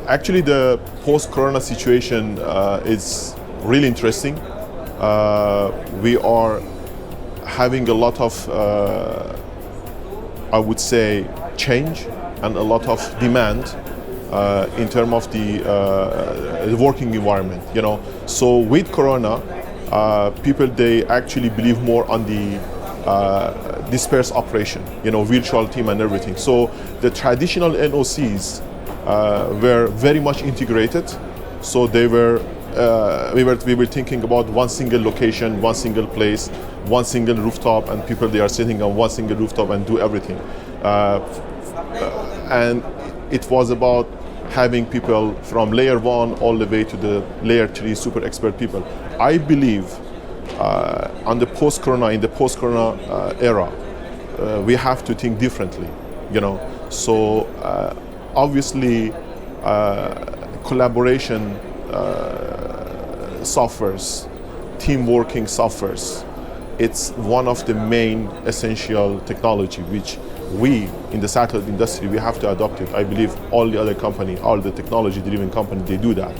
Actually, the post-corona situation is really interesting. We are having a lot of, I would say, change and a lot of demand in terms of the working environment. So with corona, people they actually believe more on the dispersed operation, virtual team and everything. So the traditional NOCs were very much integrated. So they were, we were thinking about one single location, one single place, one single rooftop, and people they are sitting on one single rooftop and do everything. And it was about having people from layer 1 all the way to the layer 3 super expert people. I believe in the post-corona era, we have to think differently, So obviously, collaboration softwares, team working softwares, it's one of the main essential technology which we in the satellite industry we have to adopt it. I believe all the other company, all the technology-driven companies, they do that.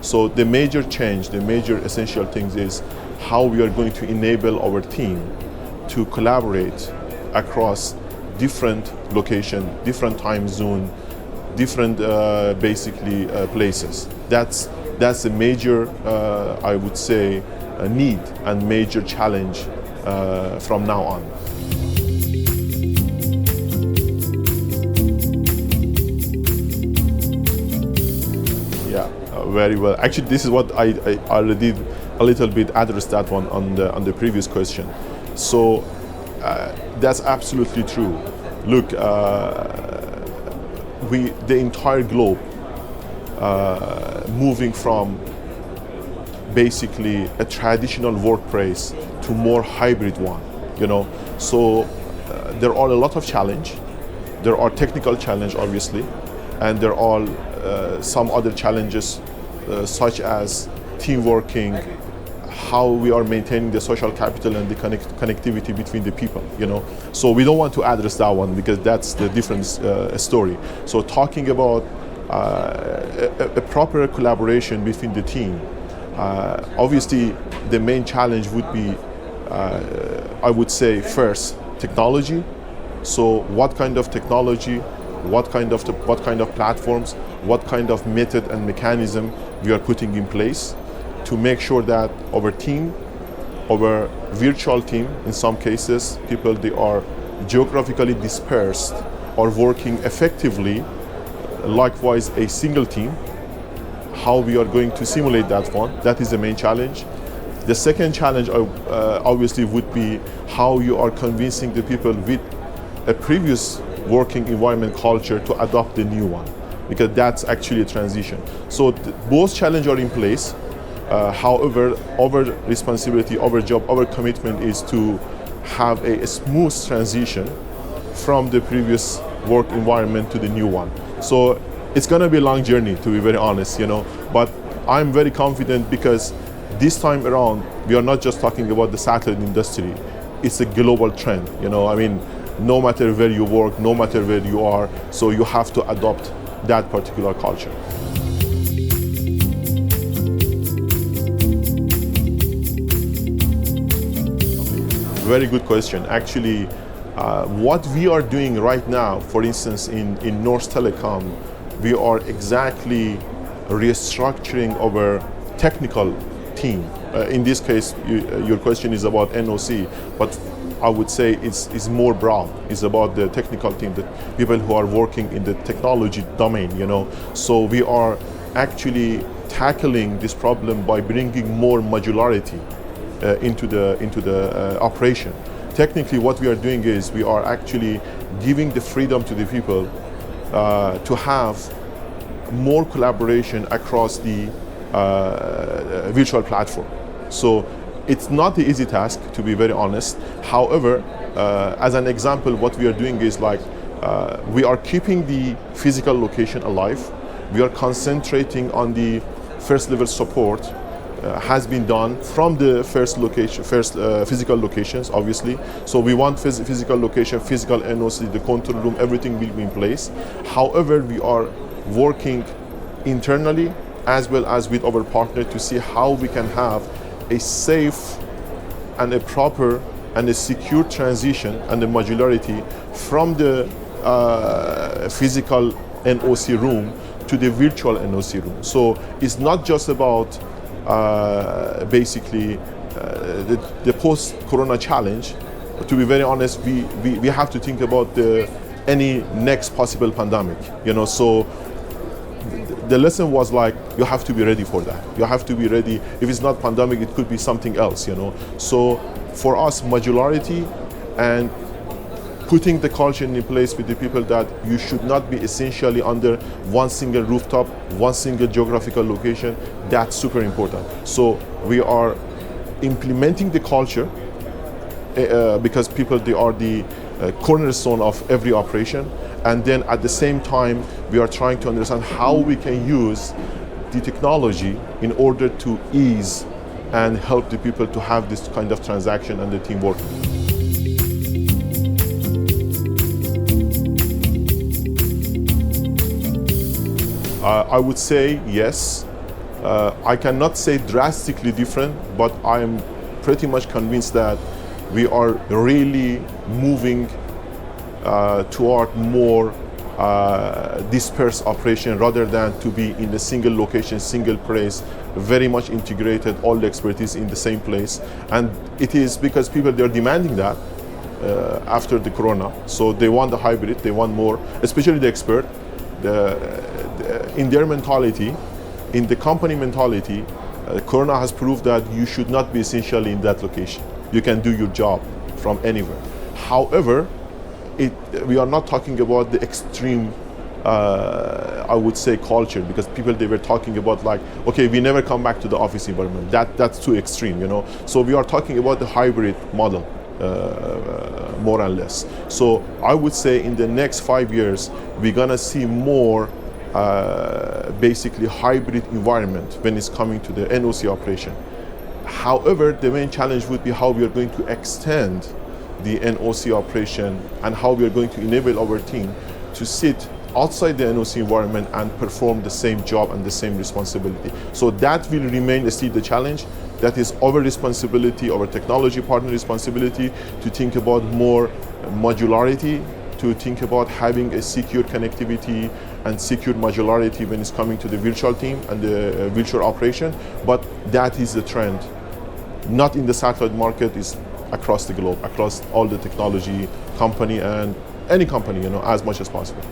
So the major change, the major essential things is how we are going to enable our team to collaborate across different location, different time zone, different places. That's a major, I would say, need and major challenge from now on. Yeah, very well. Actually, this is what I already a little bit addressed that one on the previous question. So that's absolutely true. Look, the entire globe moving from basically a traditional workplace to more hybrid one, So there are a lot of challenge. There are technical challenge, obviously, and there are some other challenges such as team working, how we are maintaining the social capital and the connectivity between the people, So we don't want to address that one because that's the different story. So talking about a proper collaboration between the team, obviously the main challenge would be, I would say, first, technology. So what kind of technology, what kind of platforms, what kind of method and mechanism we are putting in place to make sure that our team, our virtual team, in some cases, people they are geographically dispersed, are working effectively, likewise a single team, how we are going to simulate that one. That is the main challenge. The second challenge obviously would be how you are convincing the people with a previous working environment culture to adopt the new one, because that's actually a transition. So both challenges are in place. However, our responsibility, our job, our commitment is to have a smooth transition from the previous work environment to the new one. So it's going to be a long journey, to be very honest, But I'm very confident because this time around, we are not just talking about the satellite industry. It's a global trend, no matter where you work, no matter where you are, so you have to adopt that particular culture. Very good question. Actually, what we are doing right now, for instance, in Northtelecom, we are exactly restructuring our technical team. In this case, your question is about NOC, but I would say it's more broad. It's about the technical team, the people who are working in the technology domain, So we are actually tackling this problem by bringing more modularity into the operation. Technically, what we are doing is we are actually giving the freedom to the people to have more collaboration across the virtual platform. So it's not the easy task, to be very honest. However, as an example, what we are doing is we are keeping the physical location alive. We are concentrating on the first level support. Has been done from the first physical locations, obviously. So we want physical location, physical NOC, the control room, everything will be in place. However, we are working internally as well as with our partner to see how we can have a safe and a proper and a secure transition and the modularity from the physical NOC room to the virtual NOC room. So it's not just about basically the post-corona challenge. To be very honest, we have to think about any next possible pandemic, so the lesson was like, you have to be ready for that. You have to be ready. If it's not pandemic, it could be something else, So for us, modularity and putting the culture in place with the people that you should not be essentially under one single rooftop, one single geographical location, that's super important. So we are implementing the culture because people, they are the cornerstone of every operation. And then at the same time, we are trying to understand how we can use the technology in order to ease and help the people to have this kind of transaction and the teamwork. I would say yes. I cannot say drastically different, but I am pretty much convinced that we are really moving toward more dispersed operation rather than to be in a single location, single place, very much integrated, all the expertise in the same place. And it is because people, they're demanding that after the corona. So they want the hybrid, they want more, especially the expert. In their mentality, in the company mentality, corona has proved that you should not be essentially in that location. You can do your job from anywhere. However, we are not talking about the extreme, I would say, culture, because people, they were talking about like, okay, we never come back to the office environment. That's too extreme, So we are talking about the hybrid model, more or less. So I would say in the next 5 years, we're gonna see more basically hybrid environment when it's coming to the NOC operation. However, the main challenge would be how we are going to extend the NOC operation and how we are going to enable our team to sit outside the NOC environment and perform the same job and the same responsibility. So that will remain still the challenge. That is our responsibility, our technology partner responsibility, to think about more modularity, to think about having a secure connectivity and secure modularity when it's coming to the virtual team and the virtual operation. But that is the trend, not in the satellite market, is across the globe, across all the technology company and any company, as much as possible.